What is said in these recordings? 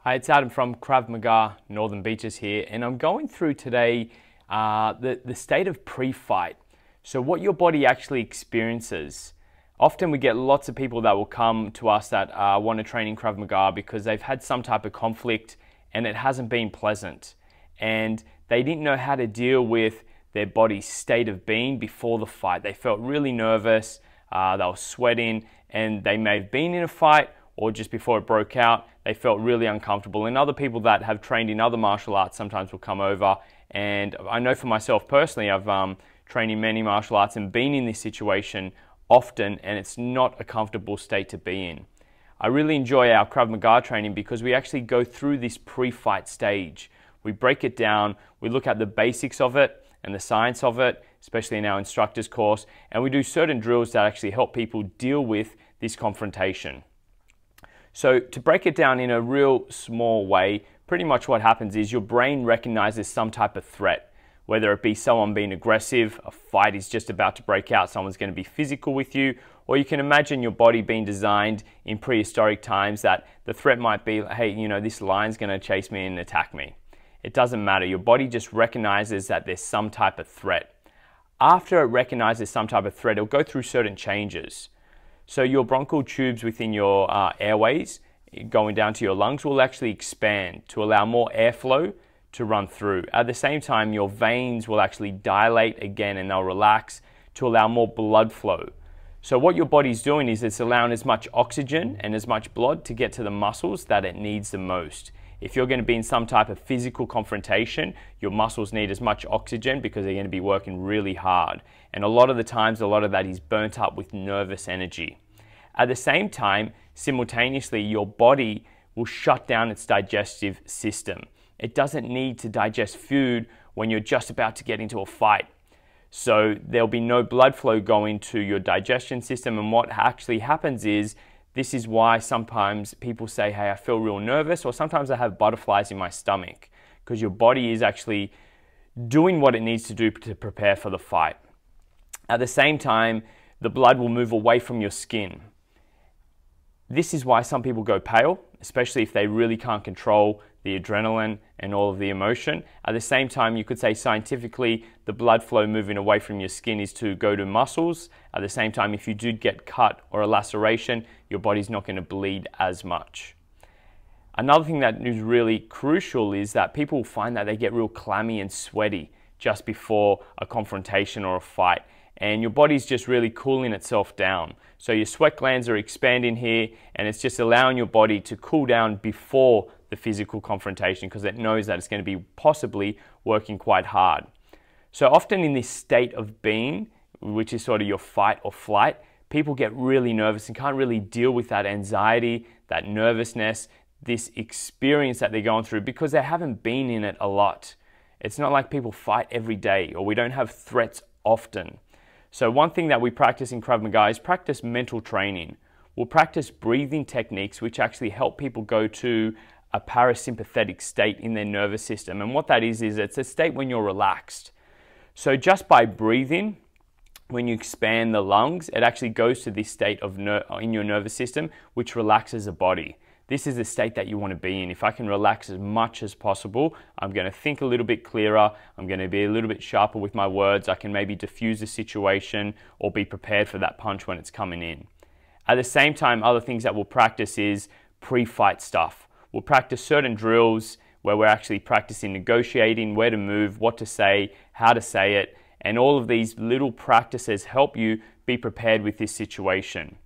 Hi, it's Adam from Krav Maga, Northern Beaches here, and I'm going through today the state of pre-fight. So what your body actually experiences. Often we get lots of people that will come to us that want to train in Krav Maga because they've had some type of conflict and it hasn't been pleasant. And they didn't know how to deal with their body's state of being before the fight. They felt really nervous, they were sweating, and they may have been in a fight or just before it broke out, they felt really uncomfortable. And other people that have trained in other martial arts sometimes will come over. And I know for myself personally, I've trained in many martial arts and been in this situation often, and it's not a comfortable state to be in. I really enjoy our Krav Maga training because we actually go through this pre-fight stage. We break it down, we look at the basics of it and the science of it, especially in our instructor's course, and we do certain drills that actually help people deal with this confrontation. So to break it down in a real small way, pretty much what happens is your brain recognizes some type of threat, whether it be someone being aggressive, a fight is just about to break out, someone's going to be physical with you, or you can imagine your body being designed in prehistoric times that the threat might be, hey, you know, this lion's going to chase me and attack me. It doesn't matter. Your body just recognizes that there's some type of threat. After it recognizes some type of threat, it'll go through certain changes. So your bronchial tubes within your airways, going down to your lungs, will actually expand to allow more airflow to run through. At the same time, your veins will actually dilate again and they'll relax to allow more blood flow. So what your body's doing is it's allowing as much oxygen and as much blood to get to the muscles that it needs the most. If you're going to be in some type of physical confrontation, your muscles need as much oxygen because they're going to be working really hard. And a lot of the times, a lot of that is burnt up with nervous energy. At the same time, simultaneously, your body will shut down its digestive system. It doesn't need to digest food when you're just about to get into a fight. So there'll be no blood flow going to your digestion system. And what actually happens is, this is why sometimes people say, hey, I feel real nervous, or sometimes I have butterflies in my stomach, because your body is actually doing what it needs to do to prepare for the fight. At the same time, the blood will move away from your skin. This is why some people go pale, especially if they really can't control the adrenaline and all of the emotion. At the same time, you could say scientifically, the blood flow moving away from your skin is to go to muscles. At the same time, if you do get cut or a laceration, your body's not going to bleed as much. Another thing that is really crucial is that people find that they get real clammy and sweaty just before a confrontation or a fight. And your body's just really cooling itself down. So your sweat glands are expanding here, and it's just allowing your body to cool down before the physical confrontation because it knows that it's going to be possibly working quite hard. So often in this state of being, which is sort of your fight or flight, people get really nervous and can't really deal with that anxiety, that nervousness, this experience that they're going through because they haven't been in it a lot. It's not like people fight every day, or we don't have threats often. So one thing that we practice in Krav Maga is practice mental training. We'll practice breathing techniques which actually help people go to a parasympathetic state in their nervous system. And what that is it's a state when you're relaxed. So just by breathing, when you expand the lungs, it actually goes to this state of in your nervous system, which relaxes the body. This is the state that you want to be in. If I can relax as much as possible, I'm going to think a little bit clearer, I'm going to be a little bit sharper with my words, I can maybe diffuse the situation or be prepared for that punch when it's coming in. At the same time, other things that we'll practice is pre-fight stuff. We'll practice certain drills where we're actually practicing negotiating, where to move, what to say, how to say it, and all of these little practices help you be prepared with this situation.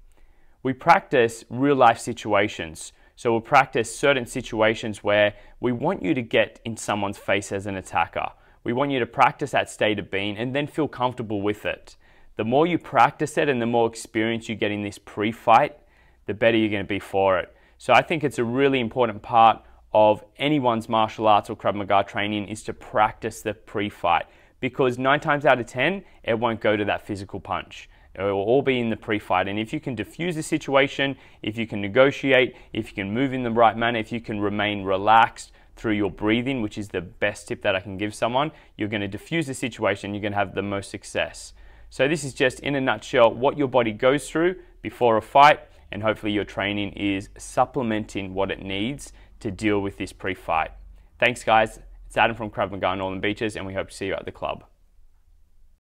We practice real life situations. So we'll practice certain situations where we want you to get in someone's face as an attacker. We want you to practice that state of being and then feel comfortable with it. The more you practice it and the more experience you get in this pre-fight, the better you're going to be for it. So I think it's a really important part of anyone's martial arts or Krav Maga training is to practice the pre-fight, because 9 times out of 10, it won't go to that physical punch. It will all be in the pre-fight. And if you can diffuse the situation, if you can negotiate, if you can move in the right manner, if you can remain relaxed through your breathing, which is the best tip that I can give someone, you're going to diffuse the situation, you're going to have the most success. So this is just in a nutshell what your body goes through before a fight, and hopefully your training is supplementing what it needs to deal with this pre-fight. Thanks guys, it's Adam from Krav Maga Northern Beaches, and we hope to see you at the club.